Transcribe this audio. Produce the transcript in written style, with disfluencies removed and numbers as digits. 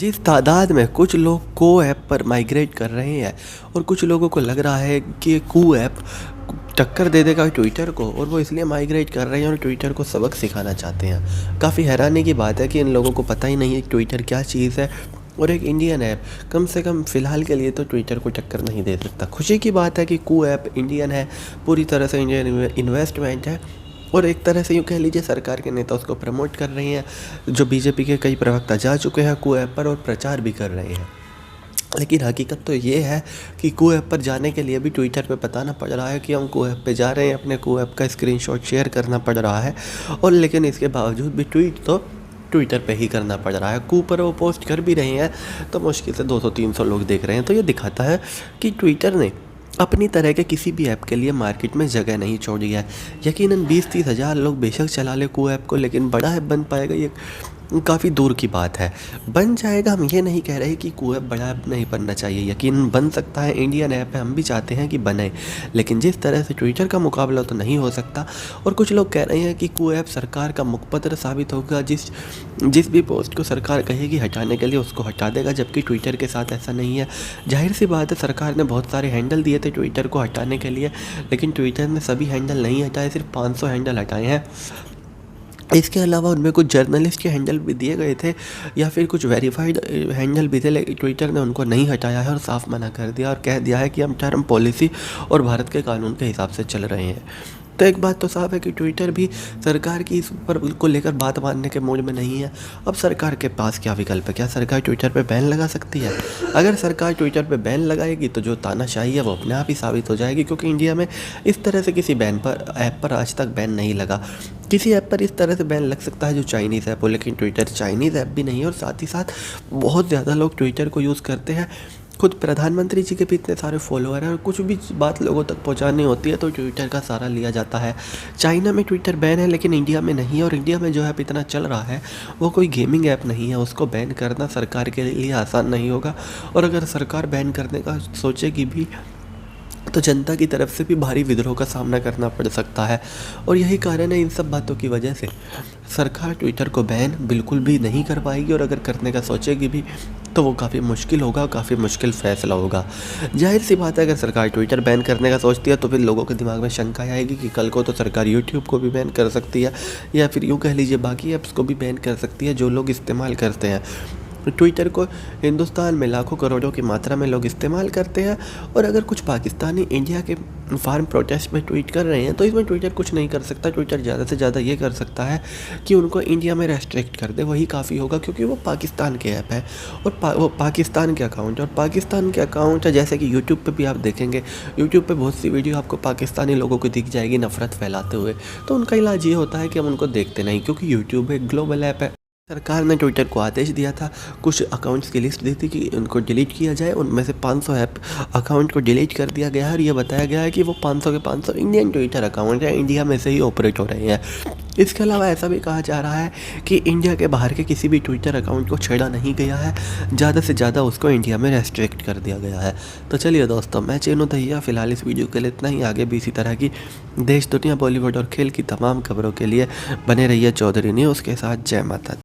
जिस तादाद में कुछ लोग को ऐप पर माइग्रेट कर रहे हैं और कुछ लोगों को लग रहा है कि कू ऐप टक्कर दे देगा ट्विटर को और वो इसलिए माइग्रेट कर रहे हैं और ट्विटर को सबक सिखाना चाहते हैं। काफ़ी हैरानी की बात है कि इन लोगों को पता ही नहीं है ट्विटर क्या चीज़ है और एक इंडियन ऐप कम से कम फ़िलहाल के लिए तो ट्विटर को टक्कर नहीं दे सकता। खुशी की बात है कि कू ऐप इंडियन है, पूरी तरह से इंडियन इन्वेस्टमेंट है और एक तरह से यूँ कह लीजिए सरकार के नेता उसको प्रमोट कर रही हैं। जो बीजेपी के कई प्रवक्ता जा चुके हैं कू ऐप पर और प्रचार भी कर रहे हैं। लेकिन हकीकत तो ये है कि कू ऐप पर जाने के लिए भी ट्विटर पे बताना पड़ रहा है कि हम कू ऐप पे जा रहे हैं, अपने कू ऐप का स्क्रीनशॉट शेयर करना पड़ रहा है और लेकिन इसके बावजूद भी ट्वीट तो ट्विटर पे ही करना पड़ रहा है। कू पर वो पोस्ट कर भी रहे हैं तो मुश्किल से 200-300 लोग देख रहे हैं। तो ये दिखाता है कि ट्विटर ने अपनी तरह के किसी भी ऐप के लिए मार्केट में जगह नहीं छोड़ी है। यकीनन 20-30 हज़ार लोग बेशक चला ले कू ऐप को, लेकिन बड़ा ऐप बन पाएगा ये काफ़ी दूर की बात है। बन जाएगा, हम ये नहीं कह रहे कि कू ऐप बड़ा ऐप नहीं बनना चाहिए, यकीनन बन सकता है, इंडियन ऐप है, हम भी चाहते हैं कि बने, लेकिन जिस तरह से ट्विटर का मुकाबला तो नहीं हो सकता। और कुछ लोग कह रहे हैं कि कू ऐप सरकार का मुखपत्र साबित होगा, जिस भी पोस्ट को सरकार कहेगी हटाने के लिए उसको हटा देगा, जबकि ट्विटर के साथ ऐसा नहीं है। जाहिर सी बात है, सरकार ने बहुत सारे हैंडल दिए थे ट्विटर को हटाने के लिए, लेकिन ट्विटर ने सभी हैंडल नहीं हटाए, सिर्फ 500 हैंडल हटाए हैं। इसके अलावा उनमें कुछ जर्नलिस्ट के हैंडल भी दिए गए थे या फिर कुछ वेरीफाइड हैंडल भी थे, लेकिन ट्विटर ने उनको नहीं हटाया है और साफ मना कर दिया और कह दिया है कि हम टर्म पॉलिसी और भारत के कानून के हिसाब से चल रहे हैं। तो एक बात तो साफ है कि ट्विटर भी सरकार की इस पर को लेकर बात मानने के मूड में नहीं है। अब सरकार के पास क्या विकल्प है? क्या सरकार ट्विटर पे बैन लगा सकती है? अगर सरकार ट्विटर पे बैन लगाएगी तो जो तानाशाही है वो अपने आप ही साबित हो जाएगी, क्योंकि इंडिया में इस तरह से किसी ऐप पर आज तक बैन नहीं लगा। किसी ऐप पर इस तरह से बैन लग सकता है जो चाइनीज़ ऐप हो, लेकिन ट्विटर चाइनीज़ ऐप भी नहीं है और साथ ही साथ बहुत ज़्यादा लोग ट्विटर को यूज़ करते हैं। खुद प्रधानमंत्री जी के भी इतने सारे फॉलोअर हैं और कुछ भी बात लोगों तक पहुंचानी होती है तो ट्विटर का सहारा लिया जाता है। चाइना में ट्विटर बैन है लेकिन इंडिया में नहीं है, और इंडिया में जो ऐप इतना चल रहा है वो कोई गेमिंग ऐप नहीं है, उसको बैन करना सरकार के लिए आसान नहीं होगा। और अगर सरकार बैन करने का सोचेगी भी तो जनता की तरफ से भी भारी विद्रोह का सामना करना पड़ सकता है। और यही कारण है, इन सब बातों की वजह से सरकार ट्विटर को बैन बिल्कुल भी नहीं कर पाएगी, और अगर करने का सोचेगी भी तो वो काफ़ी मुश्किल होगा, काफ़ी मुश्किल फैसला होगा। जाहिर सी बात है, अगर सरकार ट्विटर बैन करने का सोचती है तो फिर लोगों के दिमाग में शंका आएगी कि कल को तो सरकार यूट्यूब को भी बैन कर सकती है, या फिर यूँ कह लीजिए बाकी ऐप्स को भी बैन कर सकती है जो लोग इस्तेमाल करते हैं। ट्विटर को हिंदुस्तान में लाखों करोड़ों की मात्रा में लोग इस्तेमाल करते हैं, और अगर कुछ पाकिस्तानी इंडिया के फार्म प्रोटेस्ट में ट्वीट कर रहे हैं तो इसमें ट्विटर कुछ नहीं कर सकता। ट्विटर ज़्यादा से ज़्यादा ये कर सकता है कि उनको इंडिया में रेस्ट्रिक्ट कर दे, वही काफ़ी होगा, क्योंकि वो पाकिस्तान के ऐप है और वो पाकिस्तान के अकाउंट है, और पाकिस्तान के अकाउंट है। जैसे कि यूट्यूब पर भी आप देखेंगे, यूट्यूब पर बहुत सी वीडियो आपको पाकिस्तानी लोगों को दिख जाएगी नफरत फैलाते हुए, तो उनका इलाज ये होता है कि हम उनको देखते नहीं, क्योंकि यूट्यूब एक ग्लोबल ऐप है। सरकार ने ट्विटर को आदेश दिया था, कुछ अकाउंट्स की लिस्ट दी थी कि उनको डिलीट किया जाए, उनमें से 500 ऐप अकाउंट को डिलीट कर दिया गया है और ये बताया गया है कि वो 500 के 500 इंडियन ट्विटर अकाउंट है, इंडिया में से ही ऑपरेट हो रहे हैं। इसके अलावा ऐसा भी कहा जा रहा है कि इंडिया के बाहर के किसी भी ट्विटर अकाउंट को छेड़ा नहीं गया है, ज़्यादा से ज़्यादा उसको इंडिया में रेस्ट्रिक्ट कर दिया गया है। तो चलिए दोस्तों, मैं चेनू दहिया, फ़िलहाल इस वीडियो के लिए इतना ही। आगे भी इसी तरह की देश, दुनिया, बॉलीवुड और खेल की तमाम खबरों के लिए बने रहिए चौधरी न्यूज़ के साथ। जय माता दी।